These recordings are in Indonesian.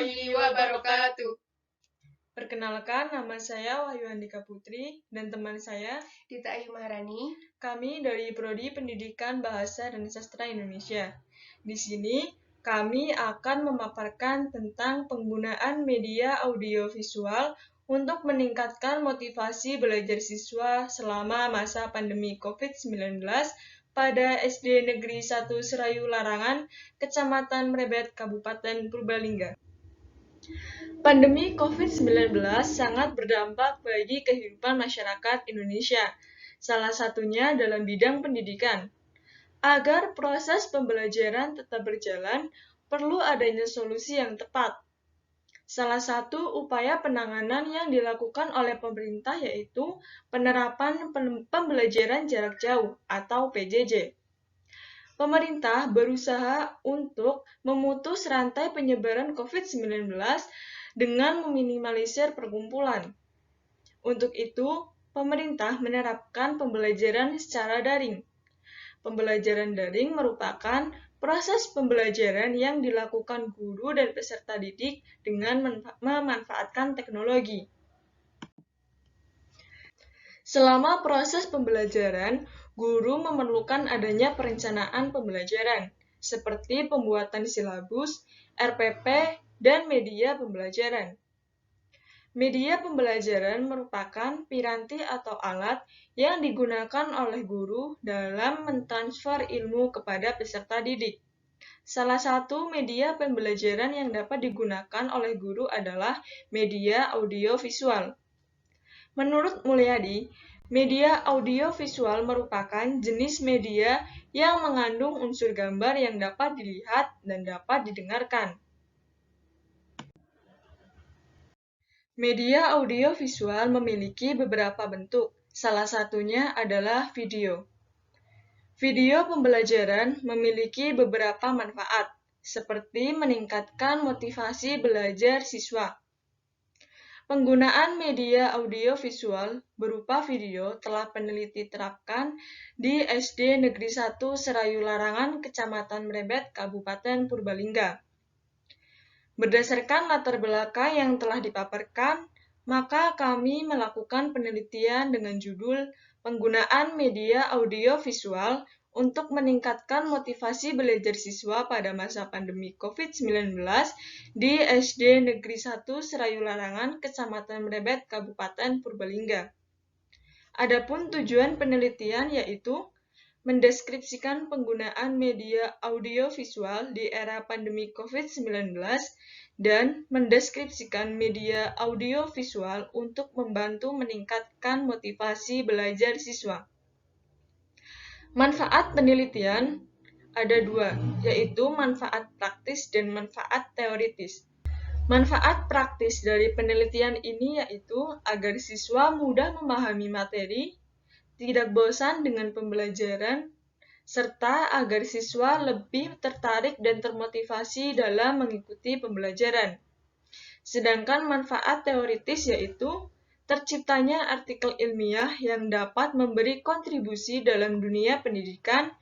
warahmatullahi wabarakatuh. Perkenalkan, nama saya Wahyu Andika Putri dan teman saya Dita Ayu Maharani. Kami dari Prodi Pendidikan Bahasa dan Sastra Indonesia. Di sini kami akan memaparkan tentang penggunaan media audiovisual untuk meningkatkan motivasi belajar siswa selama masa pandemi COVID-19 pada SD Negeri 1 Serayu Larangan, Kecamatan Mrebet, Kabupaten Purbalingga. Pandemi COVID-19 sangat berdampak bagi kehidupan masyarakat Indonesia, salah satunya dalam bidang pendidikan. Agar proses pembelajaran tetap berjalan, perlu adanya solusi yang tepat. Salah satu upaya penanganan yang dilakukan oleh pemerintah yaitu penerapan pembelajaran jarak jauh atau PJJ. Pemerintah berusaha untuk memutus rantai penyebaran COVID-19 dengan meminimalisir perkumpulan. Untuk itu, pemerintah menerapkan pembelajaran secara daring. Pembelajaran daring merupakan proses pembelajaran yang dilakukan guru dan peserta didik dengan memanfaatkan teknologi. Selama proses pembelajaran, guru memerlukan adanya perencanaan pembelajaran, seperti pembuatan silabus, RPP, dan media pembelajaran. Media pembelajaran merupakan piranti atau alat yang digunakan oleh guru dalam mentransfer ilmu kepada peserta didik. Salah satu media pembelajaran yang dapat digunakan oleh guru adalah media audiovisual. Menurut Mulyadi, media audiovisual merupakan jenis media yang mengandung unsur gambar yang dapat dilihat dan dapat didengarkan. Media audiovisual memiliki beberapa bentuk, salah satunya adalah video. Video pembelajaran memiliki beberapa manfaat, seperti meningkatkan motivasi belajar siswa. Penggunaan media audiovisual berupa video telah peneliti terapkan di SD Negeri 1 Serayu Larangan, Kecamatan Mrebet, Kabupaten Purbalingga. Berdasarkan latar belakang yang telah dipaparkan, maka kami melakukan penelitian dengan judul Penggunaan Media Audiovisual untuk meningkatkan motivasi belajar siswa pada masa pandemi COVID-19 di SD Negeri 1 Serayu Larangan, Kecamatan Mrebet, Kabupaten Purbalingga. Adapun tujuan penelitian yaitu mendeskripsikan penggunaan media audiovisual di era pandemi COVID-19 dan mendeskripsikan media audiovisual untuk membantu meningkatkan motivasi belajar siswa. Manfaat penelitian ada dua, yaitu manfaat praktis dan manfaat teoritis. Manfaat praktis dari penelitian ini yaitu agar siswa mudah memahami materi, tidak bosan dengan pembelajaran, serta agar siswa lebih tertarik dan termotivasi dalam mengikuti pembelajaran. Sedangkan manfaat teoritis yaitu terciptanya artikel ilmiah yang dapat memberi kontribusi dalam dunia pendidikan,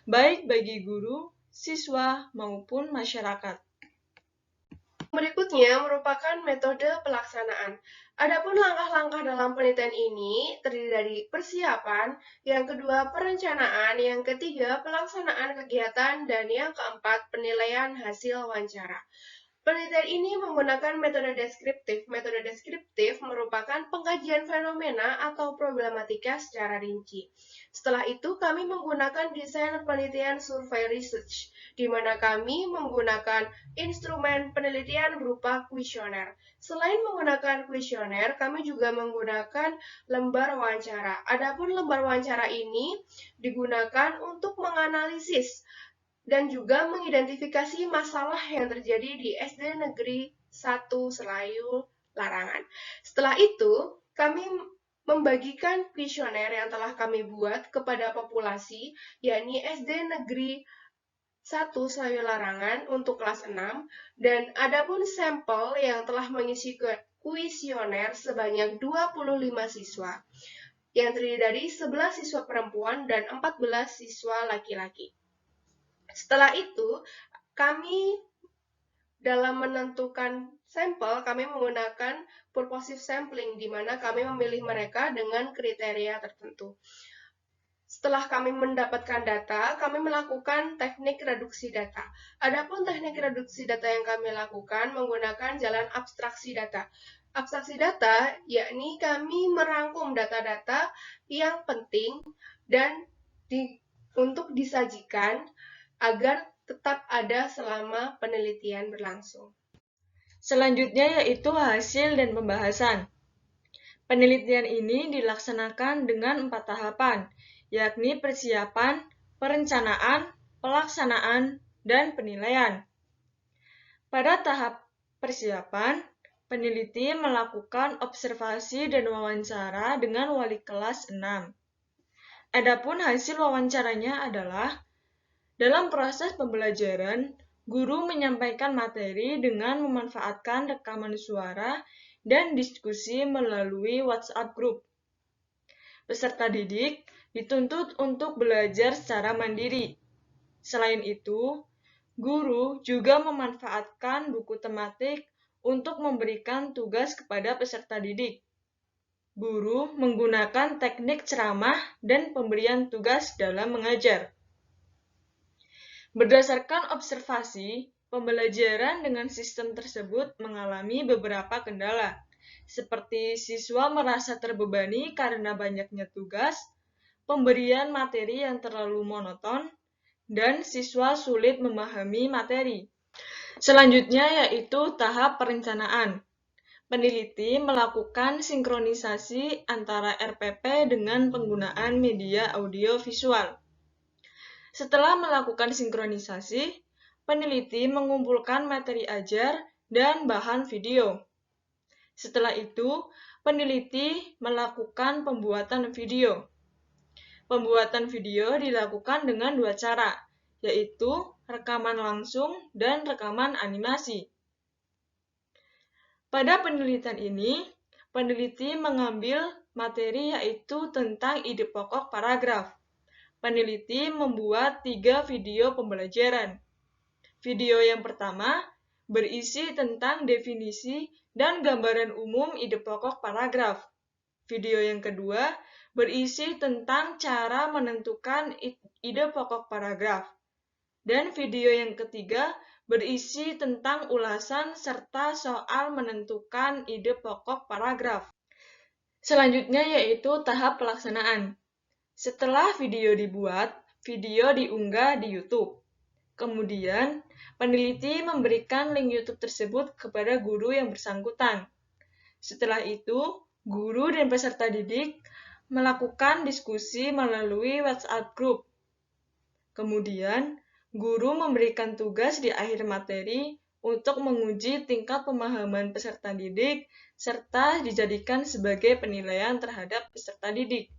baik bagi guru, siswa, maupun masyarakat. Berikutnya merupakan metode pelaksanaan. Adapun langkah-langkah dalam penelitian ini terdiri dari persiapan, yang kedua perencanaan, yang ketiga pelaksanaan kegiatan, dan yang keempat penilaian hasil wawancara. Penelitian ini menggunakan metode deskriptif. Metode deskriptif merupakan pengkajian fenomena atau problematika secara rinci. Setelah itu, kami menggunakan desain penelitian survey research, di mana kami menggunakan instrumen penelitian berupa kuesioner. Selain menggunakan kuesioner, kami juga menggunakan lembar wawancara. Adapun lembar wawancara ini digunakan untuk menganalisis dan juga mengidentifikasi masalah yang terjadi di SD Negeri 1 Serayu Larangan. Setelah itu, kami membagikan kuesioner yang telah kami buat kepada populasi, yakni SD Negeri 1 Serayu Larangan untuk kelas 6, dan adapun sampel yang telah mengisi kuesioner sebanyak 25 siswa, yang terdiri dari 11 siswa perempuan dan 14 siswa laki-laki. Setelah itu, kami Dalam menentukan sampel, kami menggunakan purposive sampling, di mana kami memilih mereka dengan kriteria tertentu. Setelah kami mendapatkan data, kami melakukan teknik reduksi data. Adapun teknik reduksi data yang kami lakukan menggunakan jalan abstraksi data. Abstraksi data yakni kami merangkum data-data yang penting dan untuk disajikan agar tetap ada selama penelitian berlangsung. Selanjutnya yaitu hasil dan pembahasan. Penelitian ini dilaksanakan dengan 4 tahapan, yakni persiapan, perencanaan, pelaksanaan, dan penilaian. Pada tahap persiapan, peneliti melakukan observasi dan wawancara dengan wali kelas 6. Adapun hasil wawancaranya adalah, dalam proses pembelajaran, guru menyampaikan materi dengan memanfaatkan rekaman suara dan diskusi melalui WhatsApp Group. Peserta didik dituntut untuk belajar secara mandiri. Selain itu, guru juga memanfaatkan buku tematik untuk memberikan tugas kepada peserta didik. Guru menggunakan teknik ceramah dan pemberian tugas dalam mengajar. Berdasarkan observasi, pembelajaran dengan sistem tersebut mengalami beberapa kendala, seperti siswa merasa terbebani karena banyaknya tugas, pemberian materi yang terlalu monoton, dan siswa sulit memahami materi. Selanjutnya yaitu tahap perencanaan. Peneliti melakukan sinkronisasi antara RPP dengan penggunaan media audio visual. Setelah melakukan sinkronisasi, peneliti mengumpulkan materi ajar dan bahan video. Setelah itu, peneliti melakukan pembuatan video. Pembuatan video dilakukan dengan 2 cara, yaitu rekaman langsung dan rekaman animasi. Pada penelitian ini, peneliti mengambil materi yaitu tentang ide pokok paragraf. Peneliti membuat 3 video pembelajaran. Video yang pertama berisi tentang definisi dan gambaran umum ide pokok paragraf. Video yang kedua berisi tentang cara menentukan ide pokok paragraf. Dan video yang ketiga berisi tentang ulasan serta soal menentukan ide pokok paragraf. Selanjutnya yaitu tahap pelaksanaan. Setelah video dibuat, video diunggah di YouTube. Kemudian, peneliti memberikan link YouTube tersebut kepada guru yang bersangkutan. Setelah itu, guru dan peserta didik melakukan diskusi melalui WhatsApp Group. Kemudian, guru memberikan tugas di akhir materi untuk menguji tingkat pemahaman peserta didik serta dijadikan sebagai penilaian terhadap peserta didik.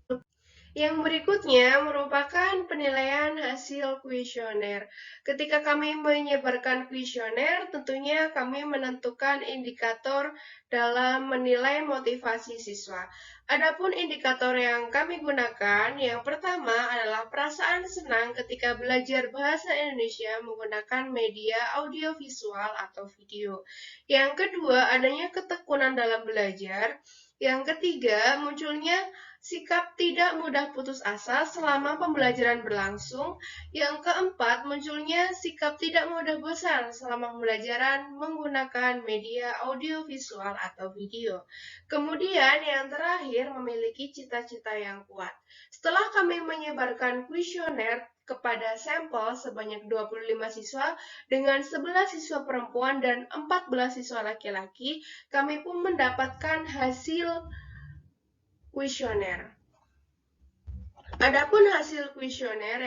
Yang berikutnya merupakan penilaian hasil kuesioner. Ketika kami menyebarkan kuesioner, tentunya kami menentukan indikator dalam menilai motivasi siswa. Adapun indikator yang kami gunakan, yang pertama adalah perasaan senang ketika belajar bahasa Indonesia menggunakan media audiovisual atau video. Yang kedua, adanya ketekunan dalam belajar. Yang ketiga, munculnya sikap tidak mudah putus asa selama pembelajaran berlangsung. Yang keempat, munculnya sikap tidak mudah bosan selama pembelajaran menggunakan media audiovisual atau video. Kemudian yang terakhir, memiliki cita-cita yang kuat. Setelah kami menyebarkan kuesioner kepada sampel sebanyak 25 siswa dengan 11 siswa perempuan dan 14 siswa laki-laki, kami pun mendapatkan hasil kuesioner. Adapun hasil kuesioner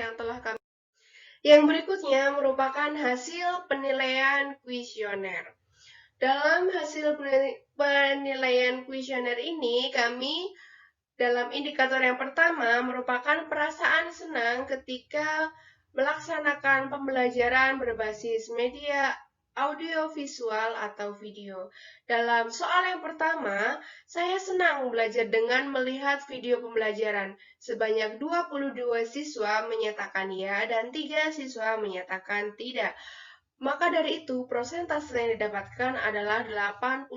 yang berikutnya merupakan hasil penilaian kuesioner. Dalam hasil penilaian kuesioner ini, kami dalam indikator yang pertama merupakan perasaan senang ketika melaksanakan pembelajaran berbasis media audio visual atau video. Dalam soal yang pertama, saya senang belajar dengan melihat video pembelajaran. Sebanyak 22 siswa menyatakan ya dan 3 siswa menyatakan tidak. Maka dari itu, persentase yang didapatkan adalah 88%.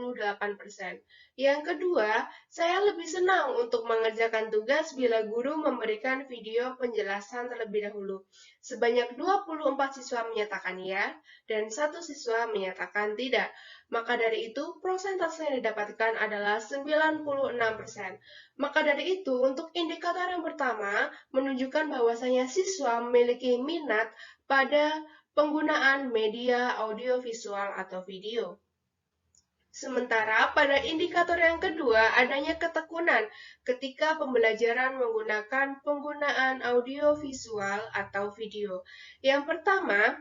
Yang kedua, saya lebih senang untuk mengerjakan tugas bila guru memberikan video penjelasan terlebih dahulu. Sebanyak 24 siswa menyatakan ya, dan 1 siswa menyatakan tidak. Maka dari itu, persentase yang didapatkan adalah 96%. Maka dari itu, untuk indikator yang pertama, menunjukkan bahwasanya siswa memiliki minat pada penggunaan media audiovisual atau video. Sementara pada indikator yang kedua, adanya ketekunan ketika pembelajaran menggunakan penggunaan audiovisual atau video. Yang pertama,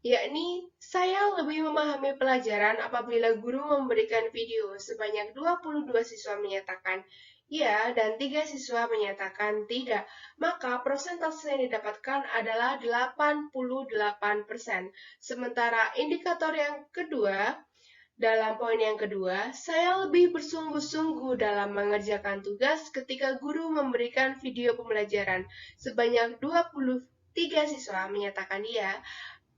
yakni saya lebih memahami pelajaran apabila guru memberikan video. Sebanyak 22 siswa menyatakan ya dan 3 siswa menyatakan tidak. Maka persentase yang didapatkan adalah 88%. Sementara indikator yang kedua, dalam poin yang kedua, saya lebih bersungguh-sungguh dalam mengerjakan tugas ketika guru memberikan video pembelajaran. Sebanyak 23 siswa menyatakan iya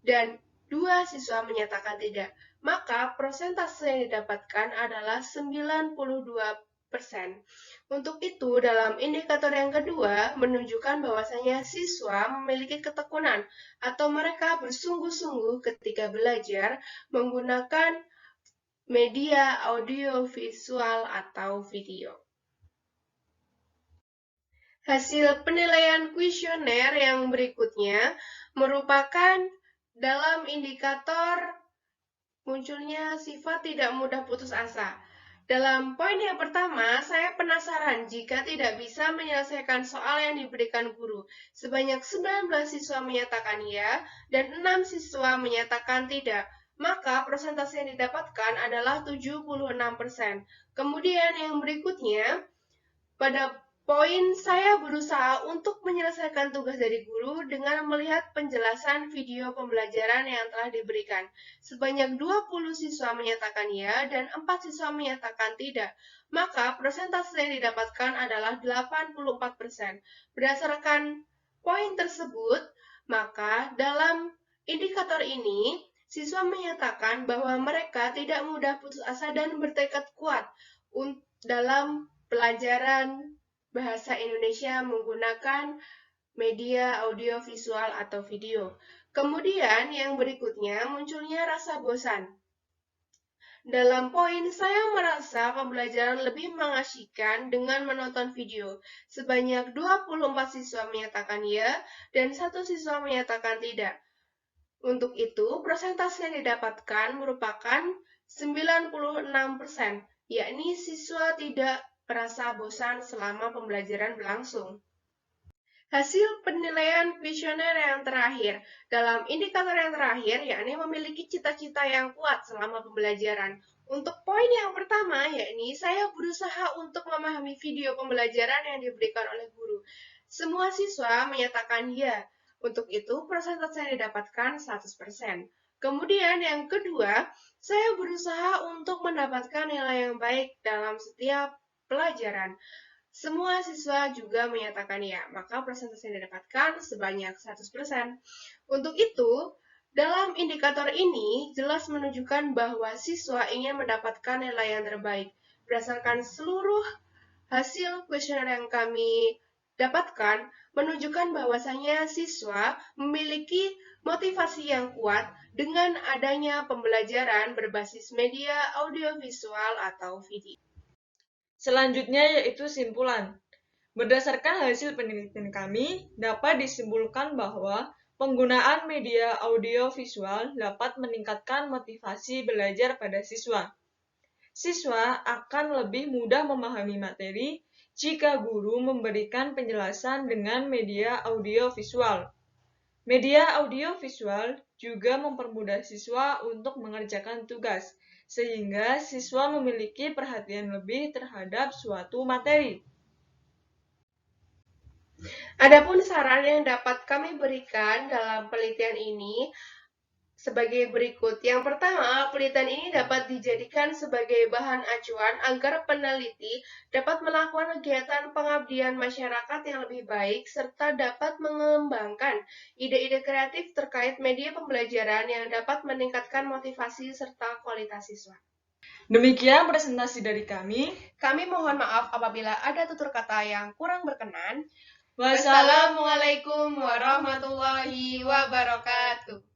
dan 2 siswa menyatakan tidak. Maka persentase yang didapatkan adalah 92%. Untuk itu, dalam indikator yang kedua, menunjukkan bahwasanya siswa memiliki ketekunan atau mereka bersungguh-sungguh ketika belajar menggunakan media audio visual atau video. Hasil penilaian kuesioner yang berikutnya merupakan dalam indikator munculnya sifat tidak mudah putus asa. Dalam poin yang pertama, saya penasaran jika tidak bisa menyelesaikan soal yang diberikan guru. Sebanyak 19 siswa menyatakan ya dan 6 siswa menyatakan tidak. Maka persentase yang didapatkan adalah 76%. Kemudian yang berikutnya, pada poin saya berusaha untuk menyelesaikan tugas dari guru dengan melihat penjelasan video pembelajaran yang telah diberikan. Sebanyak 20 siswa menyatakan ya dan 4 siswa menyatakan tidak. Maka persentase yang didapatkan adalah 84%. Berdasarkan poin tersebut, maka dalam indikator ini, siswa menyatakan bahwa mereka tidak mudah putus asa dan bertekad kuat dalam pelajaran bahasa Indonesia menggunakan media audiovisual atau video. Kemudian yang berikutnya munculnya rasa bosan. Dalam poin saya merasa pembelajaran lebih mengasyikkan dengan menonton video. Sebanyak 24 siswa menyatakan ya dan 1 siswa menyatakan tidak. Untuk itu, persentase yang didapatkan merupakan 96%, yakni siswa tidak merasa bosan selama pembelajaran berlangsung. Hasil penilaian kuesioner yang terakhir. Dalam indikator yang terakhir, yakni memiliki cita-cita yang kuat selama pembelajaran. Untuk poin yang pertama, yakni saya berusaha untuk memahami video pembelajaran yang diberikan oleh guru. Semua siswa menyatakan ya. Untuk itu, persentase yang didapatkan 100%. Kemudian yang kedua, saya berusaha untuk mendapatkan nilai yang baik dalam setiap pelajaran. Semua siswa juga menyatakan ya, maka persentase yang didapatkan sebanyak 100%. Untuk itu, dalam indikator ini jelas menunjukkan bahwa siswa ingin mendapatkan nilai yang terbaik. Berdasarkan seluruh hasil kuesioner yang kami dapatkan, menunjukkan bahwasanya siswa memiliki motivasi yang kuat dengan adanya pembelajaran berbasis media audiovisual atau video. Selanjutnya yaitu simpulan. Berdasarkan hasil penelitian kami, dapat disimpulkan bahwa penggunaan media audiovisual dapat meningkatkan motivasi belajar pada siswa. Siswa akan lebih mudah memahami materi jika guru memberikan penjelasan dengan media audiovisual. Media audiovisual juga mempermudah siswa untuk mengerjakan tugas, sehingga siswa memiliki perhatian lebih terhadap suatu materi. Adapun saran yang dapat kami berikan dalam penelitian ini, sebagai berikut. Yang pertama, penelitian ini dapat dijadikan sebagai bahan acuan agar peneliti dapat melakukan kegiatan pengabdian masyarakat yang lebih baik serta dapat mengembangkan ide-ide kreatif terkait media pembelajaran yang dapat meningkatkan motivasi serta kualitas siswa. Demikian presentasi dari kami. Kami mohon maaf apabila ada tutur kata yang kurang berkenan. Wassalamualaikum Wassalamualaikum warahmatullahi wabarakatuh.